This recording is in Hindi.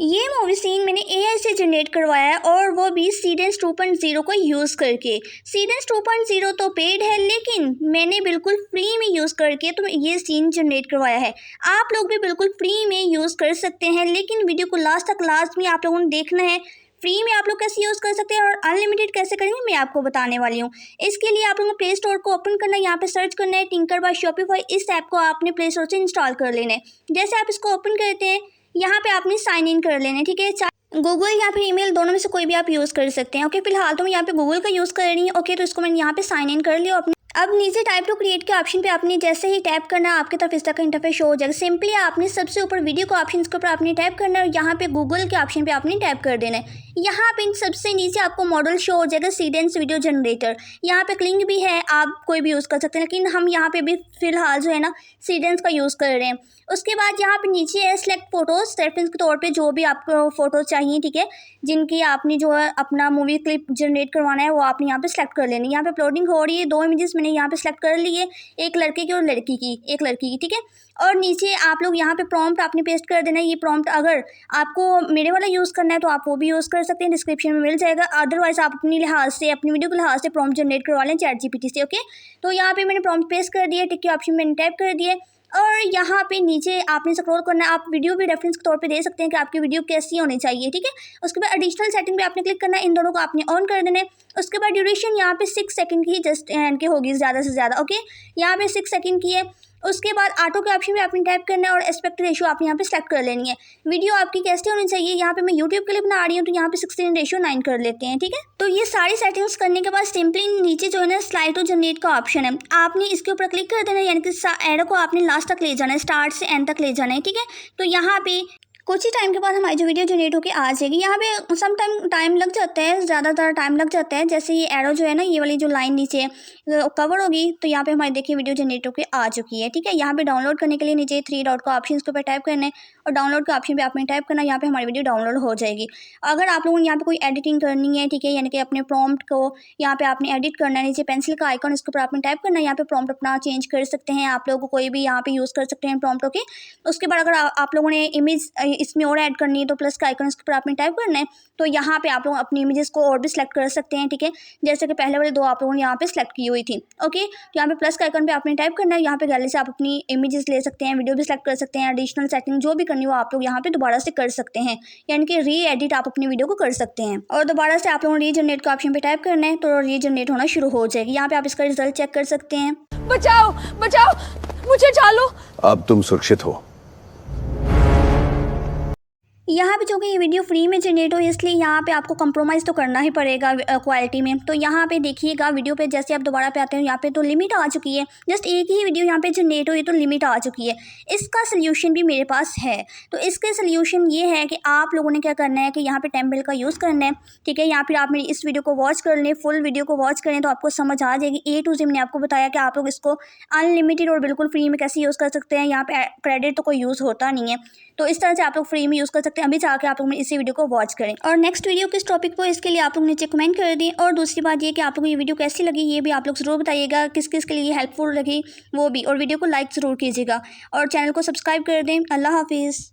ये मूवी सीन मैंने एआई से जनरेट करवाया है और वो भी सीडेंस 2.0 को यूज़ करके। सीडेंस 2.0 तो पेड है, लेकिन मैंने बिल्कुल फ्री में यूज़ करके तो ये सीन जनरेट करवाया है। आप लोग भी बिल्कुल फ्री में यूज़ कर सकते हैं, लेकिन वीडियो को लास्ट में आप लोगों ने देखना है। फ्री में आप लोग कैसे यूज़ कर सकते हैं और अनलिमिटेड कैसे करेंगे मैं आपको बताने वाली हूँ। इसके लिए आप लोगों को प्ले स्टोर को ओपन करना है, यहाँ पे सर्च करना है टिंकर बाय शॉपिफाई। इस ऐप को आपने प्ले स्टोर से इंस्टॉल कर लेना है। जैसे आप इसको ओपन करते हैं, यहाँ पे आपने साइन इन कर लेना है, ठीक है। गूगल या फिर ईमेल दोनों में से कोई भी आप यूज़ कर सकते हैं। ओके, फिलहाल तो मैं यहाँ पे गूगल का यूज़ कर रही हूँ। ओके, तो इसको मैंने यहाँ पे साइन इन कर लिया अपने। अब नीचे टाइप टू क्रिएट के ऑप्शन पे आपने जैसे ही टैप करना है, आपकी तरफ इस तरह का इंटरफेस शो हो जाएगा। सिंपली आपने सबसे ऊपर वीडियो के ऑप्शन के ऊपर आपने टैप करना है और यहाँ पे गूगल के ऑप्शन पे आपने टैप कर देना है। यहाँ पे सबसे नीचे आपको मॉडल शो हो जाएगा सीडेंस वीडियो जनरेटर। यहाँ पे क्लिंग भी है, आप कोई भी यूज़ कर सकते हैं, लेकिन हम यहाँ पे भी फिलहाल जो है ना सीडेंस का यूज़ कर रहे हैं। उसके बाद यहाँ पे नीचे है सेलेक्ट फोटोज, रेफरेंस के तौर पे जो भी आपको फोटोज चाहिए, ठीक है, जिनकी आपने जो है अपना मूवी क्लिप जनरेट करवाना है वो आपने यहाँ पे सेलेक्ट कर लेनी है। यहाँ पे अपलोडिंग हो रही है, 2 इमेजेस मैंने यहाँ पे सेलेक्ट कर ली है, एक लड़के की और लड़की की, एक लड़की की, ठीक है। और नीचे आप लोग यहाँ पे प्रॉम्प्ट आपने पेस्ट कर देना है। ये प्रॉम्प्ट अगर आपको मेरे वाला यूज़ करना है तो आप वो भी यूज़ कर सकते हैं, डिस्क्रिप्शन में मिल जाएगा। अदरवाइज आप अपनी लिहाज से, अपनी वीडियो के लिहाज से प्रॉम्प्ट जनरेट करवा लें चैट जीपीटी से। ओके, तो यहाँ पे मैंने प्रॉम्प्ट पेस्ट कर दिया, टिक के ऑप्शन मैंने टैप कर दिया और यहाँ पे नीचे आपने स्क्रॉल करना है। आप वीडियो भी रेफरेंस के तौर पे दे सकते हैं कि आपकी वीडियो कैसी होनी चाहिए, ठीक है। उसके बाद एडिशनल सेटिंग पे आपने क्लिक करना है, इन दोनों को आपने ऑन कर देना है। उसके बाद ड्यूरेशन यहाँ पे 6 सेकंड की जस्ट एंड की होगी, ज़्यादा से ज़्यादा। ओके, यहाँ पे 6 सेकंड की है। उसके बाद ऑटो के ऑप्शन पे आपने टाइप करना है और एस्पेक्ट रेशियो आपने यहाँ पे सेलेक्ट कर लेनी है। वीडियो आपकी कैसी होनी चाहिए, यहाँ पे मैं यूट्यूब के लिए बना रही हूँ तो यहाँ पे 16:9 कर लेते हैं, ठीक है। तो ये सारी सेटिंग्स करने के बाद सिंपली नीचे जो है ना स्लाइड टू जनरेट का ऑप्शन है, आपने इसके ऊपर क्लिक कर देना है, यानी कि एरो को आपने लास्ट तक ले जाना है, स्टार्ट से एंड तक ले जाना है, ठीक है। तो यहाँ पे कुछ ही टाइम के बाद हमारी जो वीडियो जनरेट होकर आ जाएगी। यहाँ पे सम टाइम लग जाता है, ज़्यादातर टाइम लग जाता है। जैसे ये एरो जो है ना, ये वाली जो लाइन नीचे कवर होगी तो यहाँ पे हमारी देखिए वीडियो जनरेट होकर आ चुकी है, ठीक है। यहाँ पे डाउनलोड करने के लिए नीचे 3 डॉट का ऑप्शन के ऊपर टाइप करना है और डाउनलोड के ऑप्शन पे आपने टाइप करना है, यहाँ पे हमारी वीडियो डाउनलोड हो जाएगी। अगर आप लोगों ने यहाँ पे कोई एडिटिंग करनी है, ठीक है, यानी कि अपने प्रॉम्प्ट को यहाँ पे आपने एडिट करना है, नीचे पेंसिल का आइकन इसके ऊपर आपने टाइप करना है, यहाँ पे प्रॉम्प्ट अपना चेंज कर सकते हैं। आप लोगों को कोई भी यहाँ पे यूज़ कर सकते हैं प्रॉम्प्ट। ओके, उसके बाद अगर आप लोगों ने इमेज इसमें और ऐड करनी है तो प्लस का आइकन इसके ऊपर आपने टाइप करना है, तो यहाँ पे आप लोग अपनी इमेजेस को और भी सिलेक्ट कर सकते हैं, ठीक है। जैसे कि पहले वाले 2 आप लोगों ने यहाँ पे सिलेक्ट की हुई थी। ओके, तो यहाँ पे प्लस का आइकन पे आपने टाइप करना है, यहाँ पे गैलरी से आप अपनी इमेजेस ले सकते हैं, वीडियो भी सिलेक्ट कर सकते हैं, एडिशनल सेटिंग जो भी करनी हो आप लोग यहाँ पे दोबारा से कर सकते हैं, यानी कि री एडिट आप अपनी वीडियो को कर सकते हैं। और दोबारा से आप लोगों ने रीजनरेट का ऑप्शन पे टाइप करना है तो रीजनरेट होना शुरू हो जाएगी। यहाँ पे आप इसका रिजल्ट चेक कर सकते हैं। बचाओ बचाओ, मुझे चालो। अब तुम सुरक्षित हो। यहाँ पे जो कि ये वीडियो फ्री में जनरेट हो, इसलिए यहाँ पे आपको कंप्रोमाइज़ तो करना ही पड़ेगा क्वालिटी में। तो यहाँ पे देखिएगा वीडियो पे जैसे आप दोबारा पे आते हैं, यहाँ पे तो लिमिट आ चुकी है। जस्ट एक ही वीडियो यहाँ पे जनरेट हुई तो लिमिट आ चुकी है। इसका सल्यूशन भी मेरे पास है। तो इसके सल्यूशन ये है कि आप लोगों ने क्या करना है कि यहाँ पे टेम्पल का यूज़ करना है, ठीक है। यहाँ फिर आप मेरी इस वीडियो को वॉच कर लें, फुल वीडियो को वॉच करें तो आपको समझ आ जाएगी A to Z। मैंने आपको बताया कि आप लोग इसको अनलिमिटेड और बिल्कुल फ्री में कैसे यूज़ कर सकते हैं। यहाँ पे क्रेडिट तो कोई यूज़ होता नहीं है, तो इस तरह से आप लोग फ्री में यूज़ कर सकते हैं। अभी जाके आप लोग इसी वीडियो को वॉच करें और नेक्स्ट वीडियो किस टॉपिक पर, इसके लिए आप लोग नीचे कमेंट कर दें। और दूसरी बात ये कि आप लोगों को ये वीडियो कैसी लगी ये भी आप लोग ज़रूर बताइएगा, किस किस के लिए हेल्पफुल लगी वो भी, और वीडियो को लाइक ज़रूर कीजिएगा और चैनल को सब्सक्राइब कर दें। अल्लाह हाफिज़।